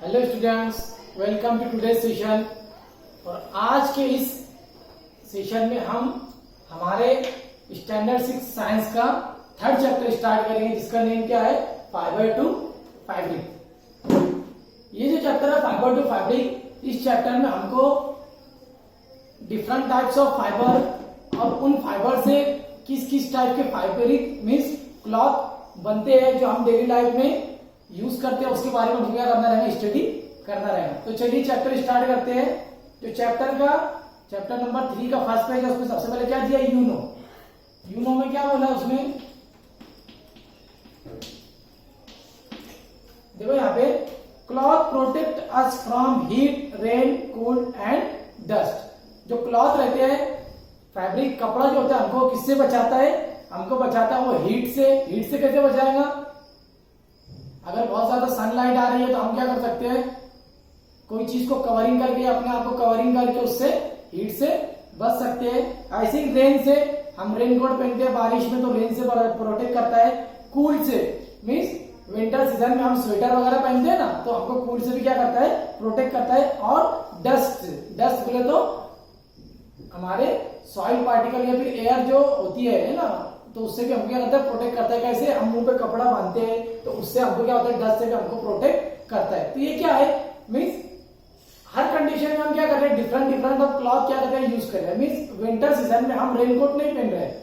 Hello students, welcome to today session. और आज के इस सेशन में हम हमारे स्टैंडर्ड 6 साइंस का थर्ड चैप्टर स्टार्ट करेंगे, जिसका नेम क्या है, फाइबर टू फैब्रिक। ये जो चैप्टर है फाइबर टू फैब्रिक, इस चैप्टर में हमको डिफरेंट टाइप्स ऑफ फाइबर और उन फाइबर से किस किस टाइप के फाइबरिक मीन्स क्लॉथ बनते हैं जो हम डेली लाइफ में यूज करते हैं, उसके बारे में क्या करना रहेगा, स्टडी करना रहेगा। तो चलिए चैप्टर स्टार्ट करते हैं। तो चैप्टर नंबर 3 का फर्स्ट पेज है, उसमें सबसे पहले क्या दिया, यूनो में क्या बोला उसमें, देखो यहाँ पे cloth protect us from heat, rain, cold and dust. जो क्लॉथ रहते हैं, फैब्रिक कपड़ा जो होता है, हमको किससे बचाता है, हमको बचाता है वो हीट से। हीट से कैसे बचाएगा, अगर बहुत ज्यादा सनलाइट आ रही है तो हम क्या कर सकते हैं, कोई चीज को कवरिंग करके, अपने आप को कवरिंग करके उससे हीट से बच सकते हैं। ऐसे ही रेन से, हम रेन कोट पहनते हैं बारिश में तो रेन से प्रोटेक्ट करता है। कूल से मीन्स विंटर सीजन में हम स्वेटर वगैरह पहनते हैं ना, तो हमको कूल से भी क्या करता है, प्रोटेक्ट करता है। और डस्ट बोले तो हमारे सॉइल पार्टिकल या फिर एयर जो होती है ना, तो उससे भी हमको क्या करता है, प्रोटेक्ट करता है। कैसे, हम मुंह पे कपड़ा बांधते हैं तो उससे हमको क्या होता है, डस्ट से भी हमको प्रोटेक्ट करता है। तो ये क्या है, मीन्स हर कंडीशन में हम क्या कर रहे हैं, डिफरेंट ऑफ क्लॉथ क्या कर रहे हैं, यूज कर रहे हैं। मीन्स विंटर सीजन में हम रेनकोट नहीं पहन रहे हैं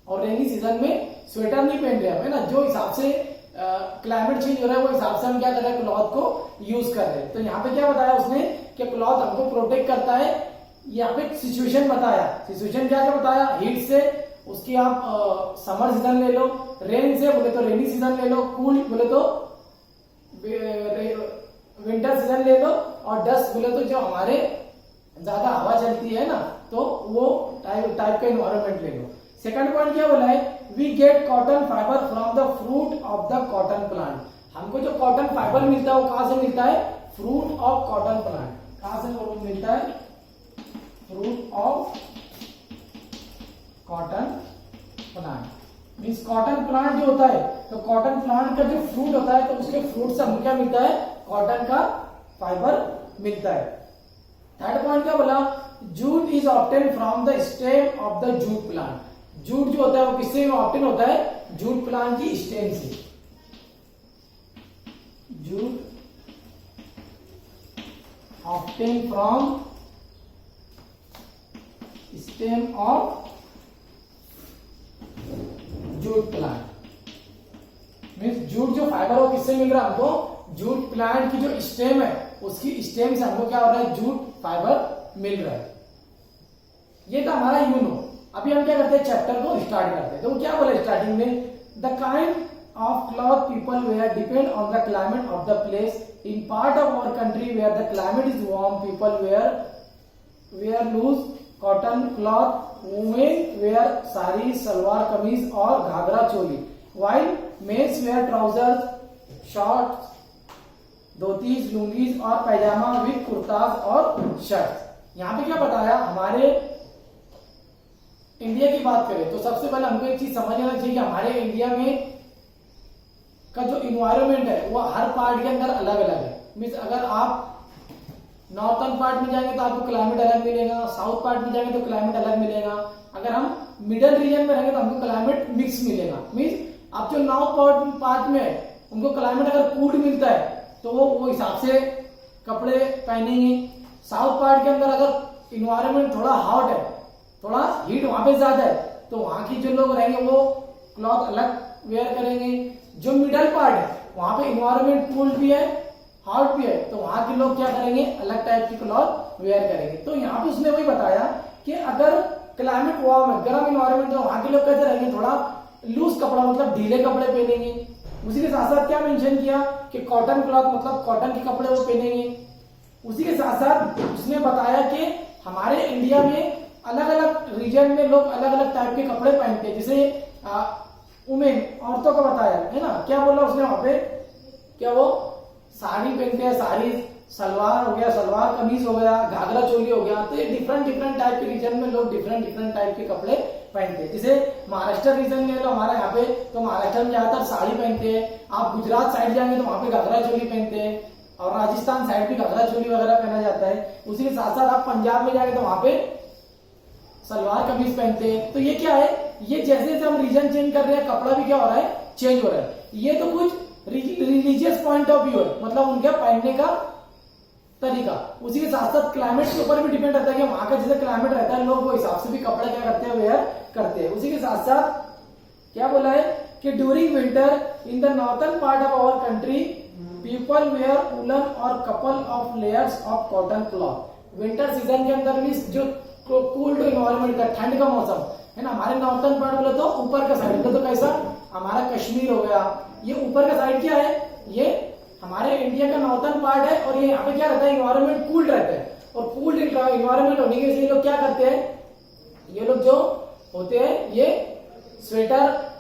और रेनी सीजन में स्वेटर नहीं पहन रहे हैं, है ना। जो हिसाब से क्लाइमेट चेंज हो रहा है वो हिसाब से हम क्या कर रहे हैं, क्लॉथ को यूज कर रहे हैं। तो यहाँ पे क्या बताया उसने कि क्लॉथ हमको प्रोटेक्ट करता है। यहाँ पे सिचुएशन बताया, सिचुएशन क्या क्या बताया, हीट से, उसकी आप समर सीजन ले लो, रेन से बोले तो रेनी सीजन ले लो, कूल बोले तो विंटर सीजन ले लो, और डस्ट बोले तो जो हमारे ज्यादा हवा चलती है ना, तो वो टाइप का इन्वायरमेंट ले लो। सेकंड पॉइंट क्या बोला है, we get cotton fibre from the fruit of the cotton plant. हमको जो कॉटन फाइबर मिलता है वो कहां से मिलता है, फ्रूट ऑफ कॉटन प्लांट। कहां से वो मिलता है, fruit of cotton plant. Means cotton plant जो होता है, तो कॉटन प्लांट का जो फ्रूट होता है, तो उसके फ्रूट से हमको क्या मिलता है, कॉटन का फाइबर मिलता है। थर्ड पॉइंट क्या बोला, jute is obtain from the stem of the jute plant. Jute जो होता है वो किससे ऑब्टेन होता है, जूट प्लांट की स्टेम से। Jute obtain from stem of jute plant. Means jute जो फाइबर वो किससे मिल रहा है हमको, जूट प्लांट की जो स्टेम है उसकी स्टेम से हमको क्या हो रहा है, जूट फाइबर मिल रहा है। ये था हमारा यूनो। अभी हम क्या करते हैं, चैप्टर को स्टार्ट करते हैं। तो क्या बोला स्टार्टिंग में, the kind of cloth people wear depend on the climate of the place. In part of our country where the climate is warm, people wear loose cotton cloth, women wear sari, salwar kameez और ghagra choli, while men's wear trousers, shorts, dhotis, lungis और pyjama with kurtas और shirt. यहाँ पे क्या बताया, हमारे India की बात करें तो सबसे पहले हमको एक चीज समझ आना चाहिए कि हमारे इंडिया में का जो इन्वायरमेंट है वो हर पार्ट के अंदर अलग अलग है। मीन्स अगर आप नॉर्थर्न पार्ट में जाएंगे तो आपको क्लाइमेट अलग मिलेगा, साउथ पार्ट में जाएंगे तो क्लाइमेट अलग मिलेगा, अगर हम मिडल रीजन में रहेंगे तो हमको क्लाइमेट मिक्स मिलेगा। मीन्स आप जो नॉर्थ पार्ट में है उनको क्लाइमेट अगर कूल मिलता है तो वो हिसाब से कपड़े पहनेंगे। साउथ पार्ट के अंदर अगर इन्वायरमेंट थोड़ा हॉट है, थोड़ा हीट वहां पे ज्यादा है, तो वहां की जो लोग रहेंगे वो क्लॉथ अलग वेयर करेंगे। जो मिडल पार्ट है वहां पे इन्वायरमेंट कूल भी है, हॉट भी है, तो वहां के लोग क्या करेंगे, अलग टाइप की क्लॉथ वेयर करेंगे। तो यहाँ पे उसने वही बताया कि अगर क्लाइमेट वार्म है, गर्म इन्वायरमेंट, तो वहां के लोग कैसे रहेंगे, थोड़ा लूज कपड़ा मतलब ढीले कपड़े पहनेंगे। उसी के साथ साथ क्या मेंशन किया कि कॉटन क्लॉथ मतलब कॉटन के कपड़े वो पहनेंगे। उसी के साथ साथ उसने बताया कि हमारे इंडिया में अलग अलग रीजन में लोग अलग अलग टाइप के कपड़े पहनते हैं। जैसे वुमेन, औरतों का बताया है ना, क्या बोला उसने वहां पे, क्या वो साड़ी पहनते हैं, साड़ी, सलवार हो गया, सलवार कमीज हो गया, घाघरा चोली हो गया। तो ये डिफरेंट टाइप के रीजन में लोग डिफरेंट टाइप के कपड़े पहनते हैं। जैसे महाराष्ट्र रीजन में लो हमारे यहाँ पे, तो महाराष्ट्र में ज्यादातर साड़ी पहनते हैं। आप गुजरात साइड जाएंगे तो वहां पे घाघरा चोली पहनते हैं। और राजस्थान साइड भी घाघरा चोली वगैरह पहना जाता है। उसी के साथ साथ आप पंजाब में जाएंगे तो वहां पे सलवार कमीज पहनते हैं। तो ये क्या है, ये जैसे जैसे हम रीजन चेंज कर रहे हैं कपड़ा भी क्या हो रहा है, चेंज हो रहा है। ये तो कुछ रिलीजियस पॉइंट ऑफ व्यू है, मतलब उनके पहनने का तरीका। उसी के साथ साथ क्लाइमेट के ऊपर भी डिपेंड रहता है कि वहां का जैसे क्लाइमेट रहता है लोग वो हिसाब से भी कपड़ा क्या करते हैं, वेयर करते हैं। उसी के साथ साथ क्या बोला है कि during winter in the northern part of our country people wear woollen और couple of layers of cotton cloth. Winter season के अंदर भी जो कूल्ड एनवायरमेंट का, ठंड का मौसम है ना, हमारे नॉर्थन पार्ट बोले तो ऊपर का साइड, तो कैसा हमारा कश्मीर हो गया, ये ऊपर का साइड क्या है, ये हमारे इंडिया का नॉर्थन पार्ट है। और ये यहाँ पे क्या रहता है, इन्वायरमेंट कूल्ड रहता है। और कूल्ड इन्वायरमेंट होने के लिए लोग क्या करते हैं, ये लोग जो होते हैं ये स्वेटर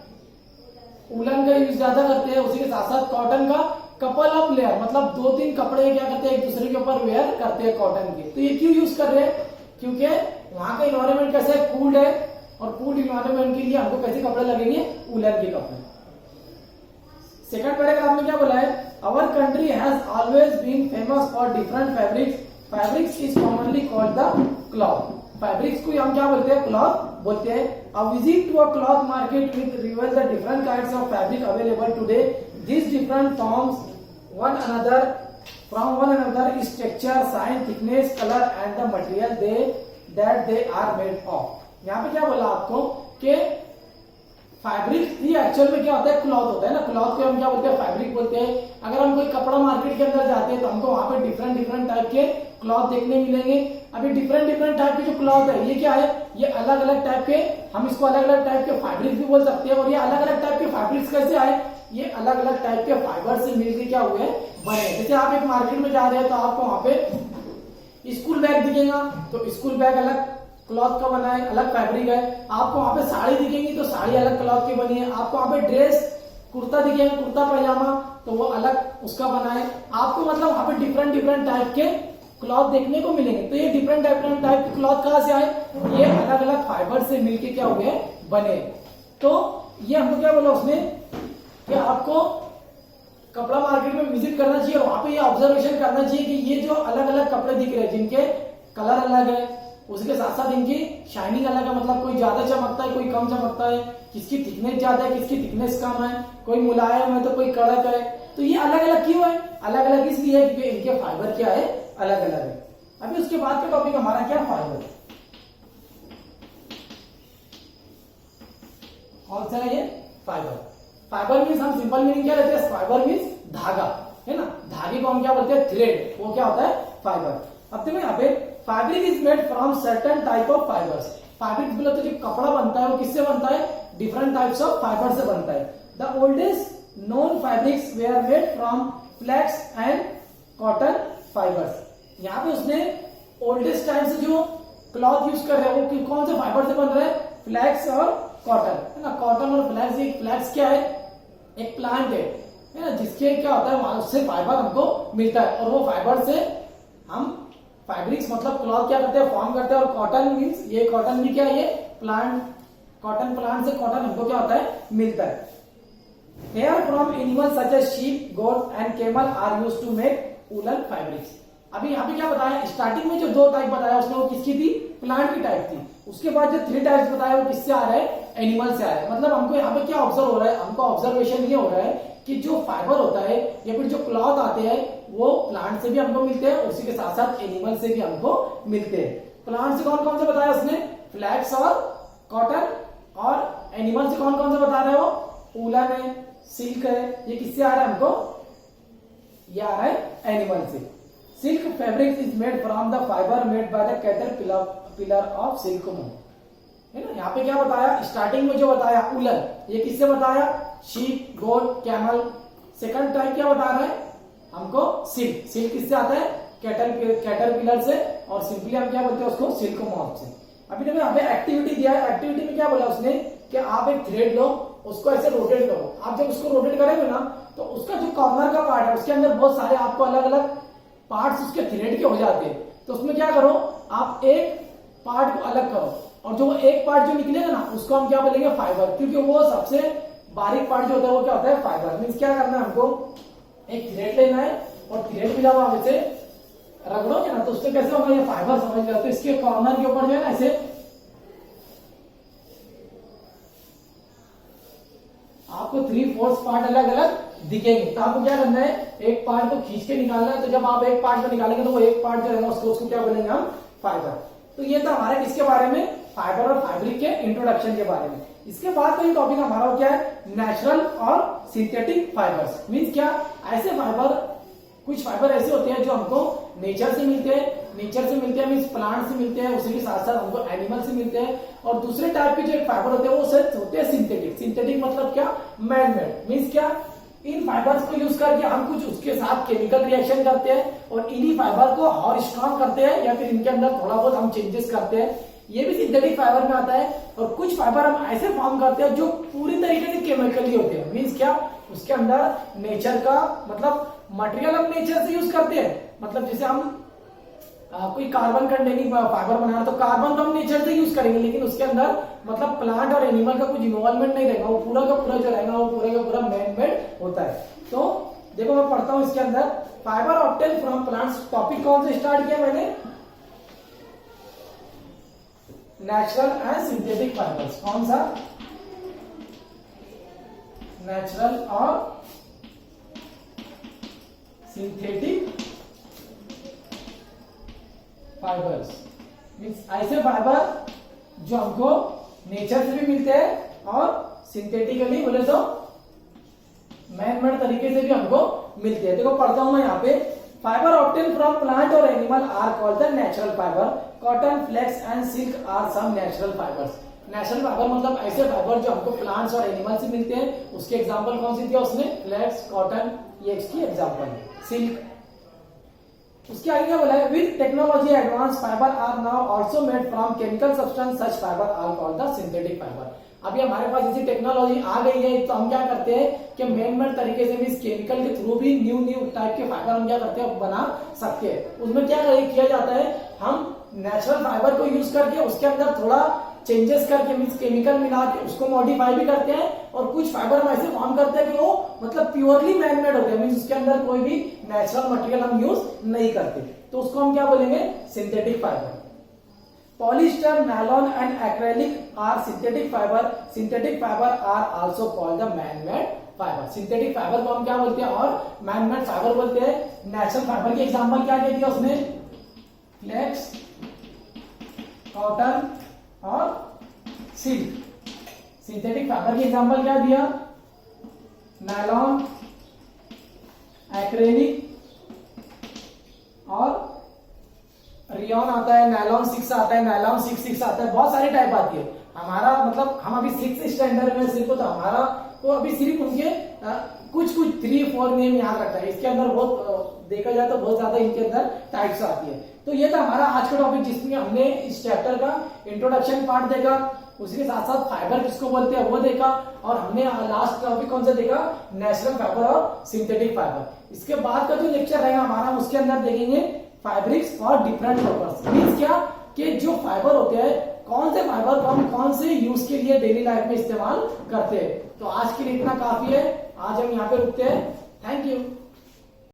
वुलन का यूज ज्यादा करते हैं। उसी के साथ साथ कॉटन का कपल ऑफ लेयर, मतलब 2-3 कपड़े क्या करते हैं एक दूसरे के ऊपर वेयर करते हैं कॉटन के। तो ये क्यों यूज कर रहे हैं, क्योंकि वहां का इन्वायरमेंट कैसे है, कूल्ड है। और कूल्ड इन्वायरमेंट के लिए हमको कैसे कपड़े लगेंगे, वुलन के कपड़े। सेकंड पैराग्राफ में क्या बोला है, our country has always been famous for different fabrics. Fabrics is commonly called the cloth. फैब्रिक्स को हम क्या बोलते हैं, क्लॉथ बोलते हैं। A visit to a cloth market with reveal the different kinds of fabric available today. These different forms one another from one another is texture, size, thickness, color and the material that they are made of। यहाँ पे क्या बोला आपको कि fabric ही actual में क्या होता है, क्लॉथ होता है ना। क्लॉथ को हम क्या बोलते हैं, फैब्रिक बोलते हैं। अगर हम कोई कपड़ा मार्केट के अंदर जाते हैं तो हमको वहां पे डिफरेंट टाइप के क्लॉथ देखने मिलेंगे। अभी डिफरेंट टाइप के जो क्लॉथ है ये क्या है, ये अलग अलग टाइप के, हम इसको अलग अलग टाइप के फैब्रिक भी बोल सकते हैं। और ये अलग अलग टाइप के फैब्रिक्स कैसे आए, ये अलग अलग टाइप के फाइबर से मिलकर क्या हुए बने। जैसे आप एक मार्केट में जा रहे हैं तो आपको वहां पे स्कूल बैग दिखेगा, तो स्कूल बैग अलग क्लॉथ का बना है, अलग फैब्रिक है। आपको वहां पे साड़ी दिखेंगी तो साड़ी अलग क्लॉथ की बनी है। आपको वहां पे ड्रेस कुर्ता दिखेगा, कुर्ता पैजामा, तो वो अलग उसका बना है। आपको मतलब वहां पे डिफरेंट टाइप के क्लॉथ देखने को मिलेंगे। तो ये डिफरेंट टाइप के क्लॉथ कहां से आए, ये अलग अलग फाइबर से मिलके क्या हुए बने। तो ये हमको क्या बोला उसने कि आपको कपड़ा मार्केट में विजिट करना चाहिए और वहां पे ये ऑब्जर्वेशन करना चाहिए कि ये जो अलग अलग कपड़े दिख रहे हैं जिनके कलर अलग है, उसके साथ साथ इनकी शाइनिंग अलग है, मतलब कोई ज्यादा चमकता है कोई कम चमकता है, किसकी थिकनेस ज्यादा है किसकी थिकनेस कम है, कोई मुलायम है तो कोई कड़क है। तो ये अलग अलग क्यों है, अलग अलग इसलिए है क्योंकि इनके फाइबर क्या है, अलग अलग है। अभी उसके बाद का टॉपिक हमारा क्या, फाइबर। कौन सा है ये, फाइबर। फाइबर मीन्स हम सिंपल मीनिंग क्या लेते हैं, फाइबर मीन्स धागा, है ना। धागे को हम क्या बोलते हैं, थ्रेड, वो क्या होता है, फाइबर। अब देखो यहाँ पे fabric is made from certain type of fibres. Fabric बोले तो जो कपड़ा बनता है वो किससे बनता है, डिफरेंट टाइप्स ऑफ फाइबर से बनता है। The oldest known fabrics were made from flax and cotton fibres. यहाँ पे उसने ओल्डेस्ट टाइम से जो क्लॉथ यूज कर रहे हैं वो कौन से फाइबर से बन रहे हैं, फ्लैक्स और कॉटन, है ना। कॉटन और फ्लैक्स, एक फ्लैक्स क्या है, एक प्लांट है ना, जिसके क्या होता है वहां उससे फाइबर हमको मिलता है और वो फाइबर से हम फैब्रिक्स मतलब क्लॉथ क्या करते हैं, फॉर्म करते हैं। और कॉटन मीन्स ये कॉटन भी क्या है, ये प्लांट, कॉटन प्लांट से कॉटन हमको क्या होता है, मिलता है। Hair from animals such as sheep, goat and camel are used to make woollen fabrics. अभी यहाँ पे क्या बताया, स्टार्टिंग में जो 2 टाइप बताया उसने वो किसकी थी, प्लांट की टाइप थी। उसके बाद जो 3 टाइप्स बताया वो किससे आ रहा है, एनिमल से आ रहा है। मतलब हमको यहाँ पे क्या ऑब्जर्व हो रहा है, हमको ऑब्जर्वेशन ये हो रहा है कि जो फाइबर होता है या फिर जो क्लॉथ आते हैं वो प्लांट से भी हमको मिलते हैं, उसी के साथ साथ एनिमल से भी हमको मिलते हैं। प्लांट से कौन कौन से बताया उसने, फ्लैक्स और कॉटन, और एनिमल से कौन कौन से बता रहे हो, वूलन है, सिल्क है। ये किससे आ रहा है हमको, ये आ रहा है एनिमल से। Silk fabric is made from the fibre made by the caterpillar of silkworm, है ना। यहाँ पे क्या बताया, स्टार्टिंग में जो बताया वूलन, ये किससे बताया, शीप, गोट, कैमल। सेकंड टाइप क्या बता रहा है हमको, सिल्क। सिल्क किससे आता है, कैटरपिलर से, और सिंपली हम क्या बोलते हैं उसको, सिल्कवर्म से। अभी देखो यहाँ पे एक्टिविटी दिया है, एक्टिविटी में क्या बोला उसने कि आप एक थ्रेड लो, उसको ऐसे रोटेट करो। आप जब उसको रोटेट करेंगे ना तो उसका जो कॉर्नर का पार्ट है उसके अंदर बहुत सारे आपको अलग अलग पार्ट्स उसके थ्रेड के हो जाते हैं। तो उसमें क्या करो, आप एक पार्ट को अलग करो और जो एक पार्ट जो निकलेगा ना उसको हम क्या बोलेंगे, फाइबर, क्योंकि वो सबसे बारीक पार्ट जो होता है वो क्या होता है, फाइबर। मीन्स क्या करना है हमको, एक थ्रेड लेना है और थ्रेड भी जब आप ऐसे रगड़ोगे ना तो उससे कैसे होगा, ये फाइबर समझ गए, तो इसके कॉर्नर के ऊपर जो है ना ऐसे आपको 3/4 पार्ट अलग अलग दिखेंगे। तो आपको क्या करना है, एक पार्ट को खींच के निकालना है। तो जब आप एक पार्ट को निकालेंगे तो वो एक पार्ट जो रहेगा उसको क्या बोलेंगे हम, फाइबर। तो ये था हमारे किसके बारे में, फाइबर और फैब्रिक के इंट्रोडक्शन के बारे में। इसके बाद का ये टॉपिक हमारा क्या है, नेचुरल और सिंथेटिक फाइबर्स। मीन्स क्या, ऐसे फाइबर, कुछ फाइबर ऐसे होते हैं जो हमको नेचर से मिलते हैं, मीन्स प्लांट से मिलते हैं, उसी के साथ साथ हमको एनिमल से मिलते हैं। और दूसरे टाइप के जो एक फाइबर होते हैं वो सिर्फ होते हैं सिंथेटिक मतलब क्या, मैन मेड। मीन्स क्या, इन फाइबर्स को यूज करके हम कुछ उसके साथ केमिकल रिएक्शन करते हैं और इन्हीं फाइबर को और स्ट्रॉन्ग करते हैं या फिर इनके अंदर थोड़ा बहुत हम चेंजेस करते हैं। ये भी सिंथेटिक फाइबर में आता है। और कुछ फाइबर हम ऐसे फॉर्म करते हैं जो पूरी तरीके से केमिकली होते हैं। मीन्स क्या, उसके अंदर नेचर का मतलब मटेरियल हम नेचर से यूज करते हैं। मतलब जैसे हम कोई कार्बन कंटेनिंग फाइबर बनाना तो कार्बन तो हम नेचर से यूज करेंगे, लेकिन उसके अंदर मतलब प्लांट और एनिमल का कुछ इन्वॉल्वमेंट नहीं रहेगा, वो पूरा का पूरा जो रहेगा वो पूरा का पूरा मैन मेड होता है। तो देखो मैं पढ़ता हूं इसके अंदर, fibre obtain from plants. Topic कौन से स्टार्ट किया मैंने, नेचुरल एंड सिंथेटिक फाइबर्स। कौन सा, नेचुरल और सिंथेटिक फाइबर्स। मीन्स ऐसे फाइबर जो हमको नेचर से भी मिलते हैं और सिंथेटिकली बोले तो मैन मेड तरीके से भी हमको मिलते हैं। देखो पढ़ता हूं मैं यहाँ पे, फाइबर ऑब्टेन फ्रॉम प्लांट और animal are called the natural fibre. Cotton, flax and silk are some natural fibres. Natural fibre मतलब ऐसे फाइबर जो हमको प्लांट्स और एनिमल से मिलते हैं। उसके एग्जांपल कौन सी दिया उसने, फ्लेक्स, कॉटन, ये इसकी एग्जांपल है, सिल्क। उसके आगे क्या बोला है, with technology advance fibre are now also made from chemical substance, such fibre are called the synthetic fibre. अभी हमारे पास ऐसी टेक्नोलॉजी आ गई है तो हम क्या करते हैं कि मैन मेड तरीके से भी इस केमिकल के थ्रू भी न्यू टाइप के फाइबर हम क्या करते हैं, बना सकते हैं। उसमें क्या किया जाता है, हम नेचुरल फाइबर को यूज करके उसके अंदर थोड़ा चेंजेस करके मीन्स केमिकल मिला के उसको मॉडिफाई भी करते हैं। और कुछ फाइबर हम ऐसे फॉर्म करते हैं कि वो मतलब प्योरली मैन मेड होते हैं, मीन्स उसके अंदर कोई भी नेचुरल मटेरियल हम यूज नहीं करते, तो उसको हम क्या बोलेंगे, synthetic fibre. Polyester, nylon and acrylic are synthetic fibre. Synthetic fibre are also called the man made fibre. Synthetic fibre को हम क्या बोलते हैं और मैन मेड फाइबर बोलते हैं। नेचुरल फाइबर की एग्जांपल क्या दिया उसने, फ्लेक्स, कॉटन और सिल्क। सिंथेटिक फाइबर की एग्जांपल क्या दिया, नायलॉन, एक्रेलिक और रियॉन आता है, नायलॉन 6 आता है, नायलॉन 6 आता है, बहुत सारी टाइप आती है। हमारा मतलब हम अभी 6 स्टैंडर्ड में सिर्फ, तो हमारा तो अभी सिर्फ उनके कुछ 3-4 नेम याद रखता है। इसके अंदर बहुत देखा जाए तो बहुत ज्यादा इनके अंदर टाइप्स आती है। तो ये था हमारा आज का टॉपिक जिसमें हमने इस चैप्टर का इंट्रोडक्शन पार्ट देखा, उसी के साथ साथ फाइबर किसको बोलते हैं वो देखा, और हमने लास्ट टॉपिक कौन सा देखा, नेचुरल फाइबर और सिंथेटिक फाइबर। इसके बाद का जो लेक्चर रहेगा हमारा उसके अंदर देखेंगे फैब्रिक्स और डिफरेंट पर्पस। मीन्स क्या, कि जो फाइबर होते हैं, कौन से फाइबर को हम कौन से यूज के लिए डेली लाइफ में इस्तेमाल करते हैं। तो आज के लिए इतना काफी है, आज हम यहाँ पे रुकते हैं। Thank you.